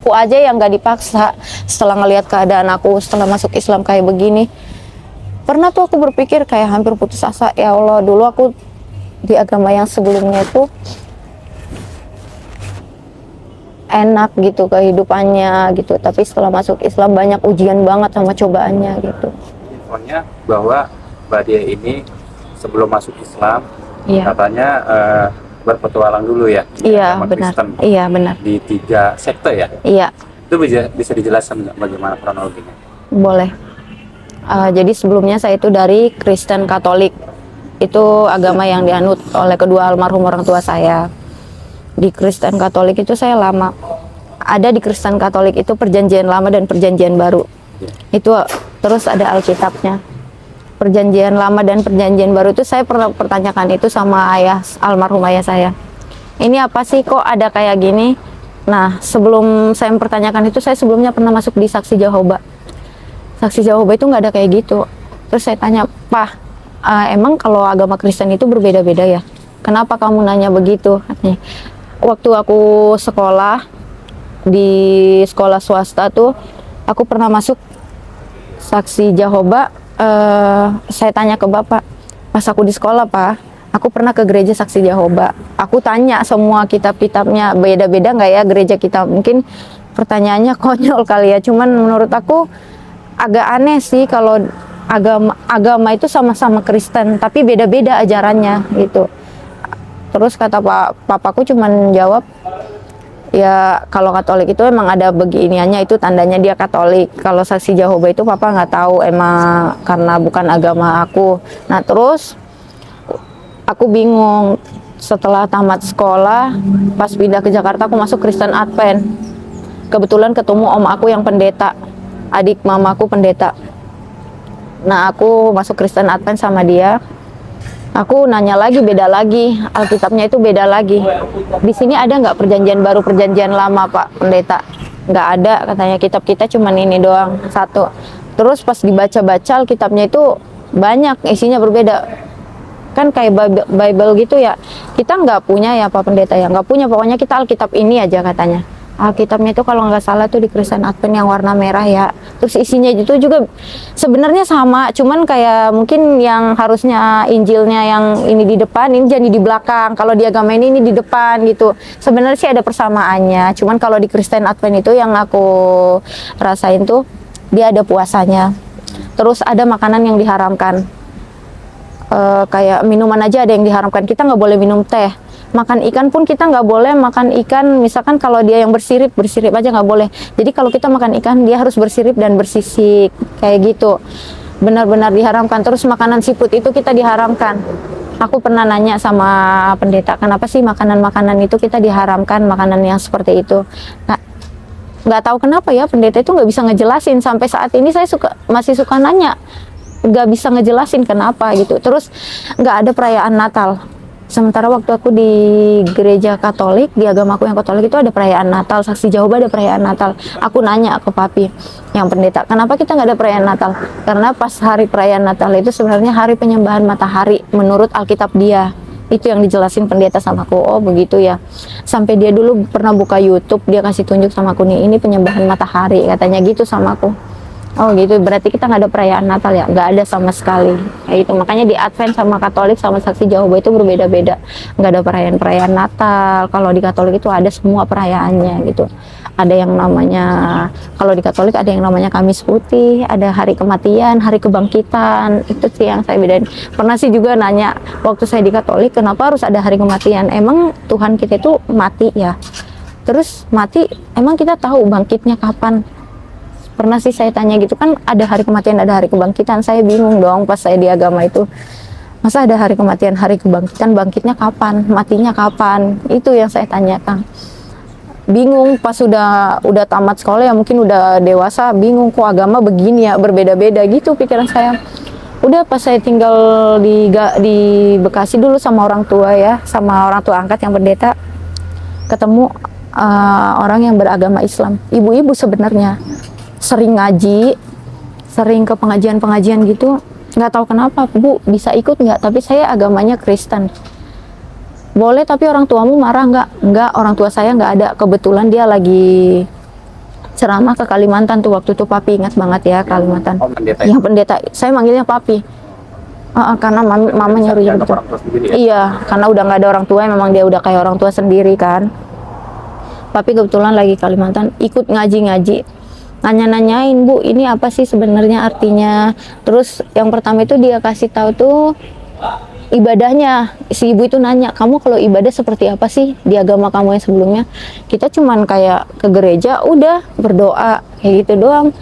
aku aja yang nggak dipaksa. Setelah ngelihat keadaan aku setelah masuk Islam kayak begini, pernah tuh aku berpikir kayak hampir putus asa. Ya Allah, dulu aku di agama yang sebelumnya itu enak gitu kehidupannya gitu, tapi setelah masuk Islam banyak ujian banget sama cobaannya gitu. Infonya bahwa Mbak Dia ini sebelum masuk Islam katanya berpetualang dulu ya di agama benar. Kristen. Iya benar. Di 3 sekte ya. Iya. Itu bisa dijelaskan nggak bagaimana kronologinya? Boleh. Jadi sebelumnya saya itu dari Kristen Katolik. Itu agama yang dianut oleh kedua almarhum orang tua saya. Di Kristen Katolik itu saya lama. Ada di Kristen Katolik itu perjanjian lama dan perjanjian baru. Itu terus ada Alkitabnya. Perjanjian lama dan perjanjian baru itu saya pernah pertanyakan itu sama almarhum ayah saya. Ini apa sih kok ada kayak gini? Nah, sebelum saya mempertanyakan itu, saya sebelumnya pernah masuk di Saksi Jehovah. Saksi Jehovah itu nggak ada kayak gitu. Terus saya tanya, Pak, emang kalau agama Kristen itu berbeda-beda ya? Kenapa kamu nanya begitu? Katanya, waktu aku sekolah di sekolah swasta tuh, aku pernah masuk Saksi Jehovah. Saya tanya ke bapak, pas aku di sekolah Pak, aku pernah ke gereja Saksi Jehovah. Aku tanya semua kitab-kitabnya, beda-beda nggak ya gereja kita? Mungkin pertanyaannya konyol kali ya, cuman menurut aku agak aneh sih kalau agama itu sama-sama Kristen, tapi beda-beda ajarannya gitu. Terus kata papaku cuman jawab, ya kalau Katolik itu emang ada beginiannya, itu tandanya dia Katolik. Kalau Saksi Jehovah itu papa nggak tahu, emang karena bukan agama aku. Nah terus aku bingung, setelah tamat sekolah pas pindah ke Jakarta aku masuk Kristen Advent. Kebetulan ketemu om aku yang pendeta, adik mamaku pendeta. Nah aku masuk Kristen Advent sama dia. Aku nanya lagi, beda lagi, Alkitabnya itu beda lagi. Di sini ada nggak perjanjian baru, perjanjian lama Pak Pendeta? Nggak ada, katanya kitab kita cuman ini doang, satu. Terus pas dibaca-baca Alkitabnya itu banyak, isinya berbeda. Kan kayak Bible gitu ya, kita nggak punya ya Pak Pendeta ya, nggak punya, pokoknya kita Alkitab ini aja katanya. Alkitabnya itu kalau nggak salah tuh di Kristen Advent yang warna merah ya. Terus isinya itu juga sebenarnya sama, cuman kayak mungkin yang harusnya Injilnya yang ini di depan, ini jadi di belakang. Kalau di agama ini di depan gitu. Sebenarnya sih ada persamaannya. Cuman kalau di Kristen Advent itu yang aku rasain tuh dia ada puasanya. Terus ada makanan yang diharamkan. Kayak minuman aja ada yang diharamkan. Kita nggak boleh minum teh. Makan ikan pun kita nggak boleh makan ikan, misalkan kalau dia yang bersirip aja nggak boleh. Jadi kalau kita makan ikan dia harus bersirip dan bersisik kayak gitu, benar-benar diharamkan. Terus makanan seafood itu kita diharamkan. Aku pernah nanya sama pendeta, kenapa sih makanan-makanan itu kita diharamkan, makanan yang seperti itu. Nggak tahu kenapa ya pendeta itu nggak bisa ngejelasin. Sampai saat ini saya masih suka nanya, nggak bisa ngejelasin kenapa gitu. Terus nggak ada perayaan Natal. Sementara waktu aku di gereja Katolik, di agamaku yang Katolik itu ada perayaan Natal, Saksi Jehovah ada perayaan Natal. Aku nanya ke papi yang pendeta, kenapa kita nggak ada perayaan Natal? Karena pas hari perayaan Natal itu sebenarnya hari penyembahan matahari menurut Alkitab dia. Itu yang dijelasin pendeta sama aku. Oh begitu ya. Sampai dia dulu pernah buka YouTube, dia kasih tunjuk sama aku nih, ini penyembahan matahari, katanya gitu sama aku. Oh gitu, berarti kita nggak ada perayaan Natal ya? Nggak ada sama sekali. Kayak gitu. Makanya di Advent sama Katolik sama Saksi Jehovah itu berbeda-beda. Nggak ada perayaan Natal. Kalau di Katolik itu ada semua perayaannya gitu. Ada yang namanya, kalau di Katolik ada yang namanya Kamis Putih, ada hari kematian, hari kebangkitan. Itu sih yang saya bedain. Pernah sih juga nanya waktu saya di Katolik, kenapa harus ada hari kematian? Emang Tuhan kita itu mati ya? Terus mati, emang kita tahu bangkitnya kapan? Pernah sih saya tanya gitu, kan ada hari kematian, ada hari kebangkitan. Saya bingung dong pas saya di agama itu. Masa ada hari kematian, hari kebangkitan, bangkitnya kapan, matinya kapan? Itu yang saya tanyakan. Bingung pas udah tamat sekolah ya, mungkin udah dewasa, bingung kok agama begini ya, berbeda-beda gitu pikiran saya. Udah pas saya tinggal di Bekasi dulu sama orang tua ya, sama orang tua angkat yang pendeta, ketemu orang yang beragama Islam, ibu-ibu sebenarnya. Sering ngaji, sering ke pengajian-pengajian gitu. Nggak tahu kenapa, Bu, bisa ikut nggak? Tapi saya agamanya Kristen. Boleh, tapi orang tuamu marah nggak? Nggak, orang tua saya nggak ada. Kebetulan dia lagi ceramah ke Kalimantan tuh. Waktu itu papi ingat banget ya, Kalimantan. Oh, pendeta Yang pendeta, saya manggilnya papi. Karena mama nyuruh gitu. Ya? Iya, karena udah nggak ada orang tua, memang dia udah kayak orang tua sendiri kan. Papi kebetulan lagi Kalimantan, ikut ngaji-ngaji, nanya-nanyain, Bu, ini apa sih sebenarnya artinya. Terus yang pertama itu dia kasih tahu tuh ibadahnya. Si ibu itu nanya, kamu kalau ibadah seperti apa sih di agama kamu yang sebelumnya? Kita cuman kayak ke gereja, udah berdoa kayak gitu doang.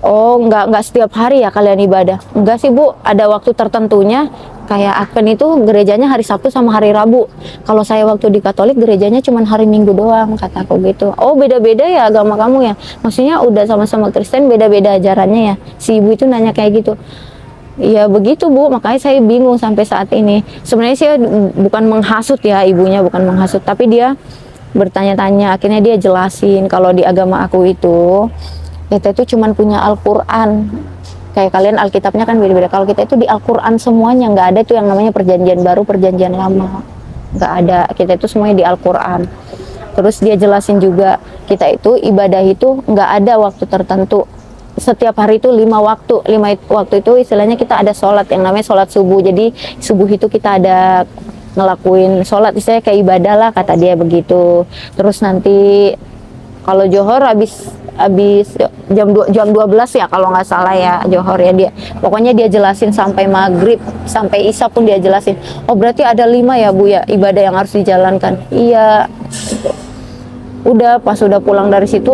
Oh, nggak setiap hari ya kalian ibadah? Enggak sih, Bu, ada waktu tertentunya. Kayak Advent itu gerejanya hari Sabtu sama hari Rabu. Kalau saya waktu di Katolik gerejanya cuma hari Minggu doang, kataku gitu. Oh, beda-beda ya agama kamu ya? Maksudnya udah sama-sama Kristen, beda-beda ajarannya ya? Si ibu itu nanya kayak gitu. Ya begitu, Bu, makanya saya bingung sampai saat ini. Sebenarnya sih bukan menghasut ya, ibunya bukan menghasut, tapi dia bertanya-tanya. Akhirnya dia jelasin kalau di agama aku itu kita itu cuma punya Al-Quran. Kayak kalian Alkitabnya kan beda-beda. Kalau kita itu di Al-Quran semuanya, nggak ada tuh yang namanya perjanjian baru, perjanjian lama. Nggak ada, kita itu semuanya di Al-Quran. Terus dia jelasin juga, kita itu ibadah itu nggak ada waktu tertentu. Setiap hari itu 5 waktu. 5 waktu itu istilahnya kita ada sholat, yang namanya sholat subuh. Jadi subuh itu kita ada ngelakuin sholat, istilahnya kayak ibadah lah, kata dia begitu. Terus nanti kalau Johor habis jam 12 ya kalau nggak salah ya Johor ya, dia pokoknya dia jelasin sampai maghrib, sampai isya pun dia jelasin. Oh, berarti ada 5 ya, Bu, ya ibadah yang harus dijalankan. Iya. Udah pas udah pulang dari situ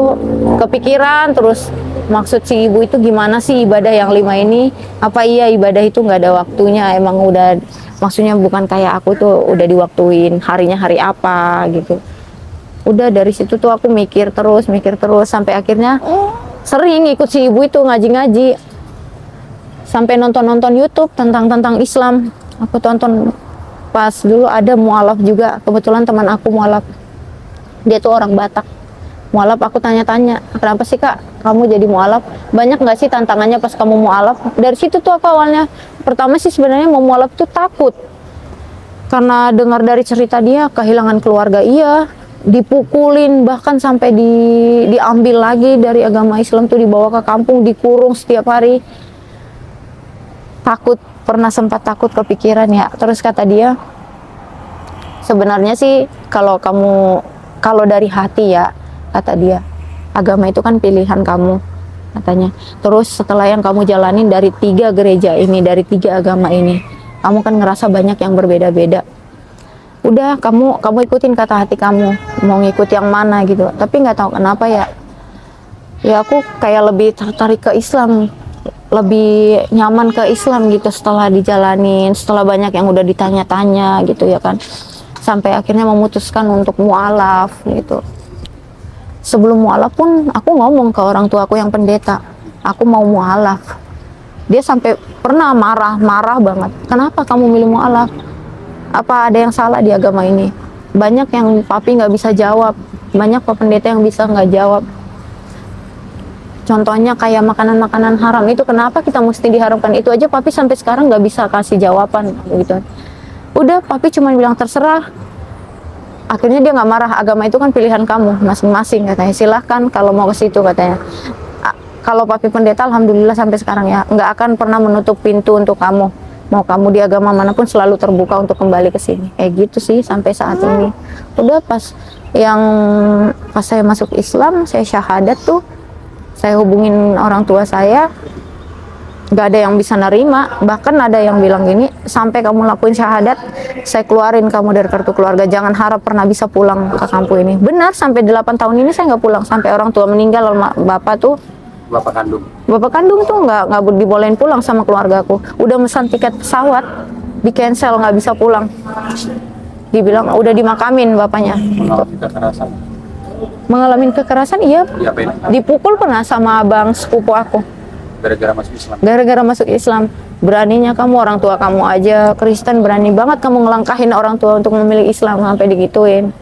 kepikiran terus, maksud si ibu itu gimana sih ibadah yang 5 ini? Apa iya ibadah itu nggak ada waktunya? Emang udah, maksudnya bukan kayak aku tuh udah diwaktuin harinya hari apa gitu. Udah dari situ tuh aku mikir terus sampai akhirnya sering ikut si ibu itu ngaji-ngaji, sampai nonton YouTube tentang Islam. Aku tonton pas dulu ada mualaf juga, kebetulan teman aku mualaf, dia tuh orang Batak. Mualaf, aku tanya-tanya, kenapa sih Kak kamu jadi mualaf? Banyak nggak sih tantangannya pas kamu mualaf? Dari situ tuh aku awalnya, pertama sih sebenarnya mau mualaf tuh takut, karena dengar dari cerita dia kehilangan keluarga, iya, dipukulin, bahkan sampai diambil lagi dari agama Islam tuh, dibawa ke kampung, dikurung setiap hari. Takut, pernah sempat takut, kepikiran ya. Terus kata dia, sebenarnya sih kalau dari hati ya, kata dia, agama itu kan pilihan kamu, katanya. Terus setelah yang kamu jalanin dari 3 gereja ini, dari 3 agama ini, kamu kan ngerasa banyak yang berbeda-beda. Udah, kamu ikutin kata hati kamu, mau ngikut yang mana gitu. Tapi nggak tahu kenapa ya aku kayak lebih tertarik ke Islam, lebih nyaman ke Islam gitu setelah dijalanin, setelah banyak yang udah ditanya-tanya gitu ya kan. Sampai akhirnya memutuskan untuk mualaf gitu. Sebelum mualaf pun aku ngomong ke orang tua aku yang pendeta, aku mau mualaf. Dia sampai pernah marah banget. Kenapa kamu milih mualaf? Apa ada yang salah di agama ini? Banyak yang papi nggak bisa jawab, banyak pendeta yang bisa nggak jawab. Contohnya kayak makanan-makanan haram itu, kenapa kita mesti diharamkan? Itu aja papi sampai sekarang nggak bisa kasih jawaban gitu. Udah, papi cuma bilang terserah. Akhirnya dia nggak marah, agama itu kan pilihan kamu masing-masing, katanya. Silahkan kalau mau ke situ, katanya. Kalau papi pendeta, alhamdulillah sampai sekarang ya nggak akan pernah menutup pintu untuk kamu. Mau kamu di agama manapun selalu terbuka untuk kembali ke sini. Kayak gitu sih sampai saat ini. Udah pas saya masuk Islam, saya syahadat tuh, saya hubungin orang tua saya, nggak ada yang bisa nerima. Bahkan ada yang bilang gini, sampai kamu lakuin syahadat, saya keluarin kamu dari kartu keluarga. Jangan harap pernah bisa pulang ke kampung ini. Benar, sampai 8 tahun ini saya nggak pulang. Sampai orang tua meninggal, bapak Bapak kandung tuh nggak dibolehin pulang sama keluargaku. Udah mesan tiket pesawat, di cancel, nggak bisa pulang. Dibilang udah dimakamin bapaknya. Mengalami kekerasan, iya. Dipukul pernah sama abang sepupu aku. Gara-gara masuk Islam. Beraninya kamu, orang tua kamu aja Kristen, berani banget kamu ngelangkahin orang tua untuk memilih Islam, sampai digituin.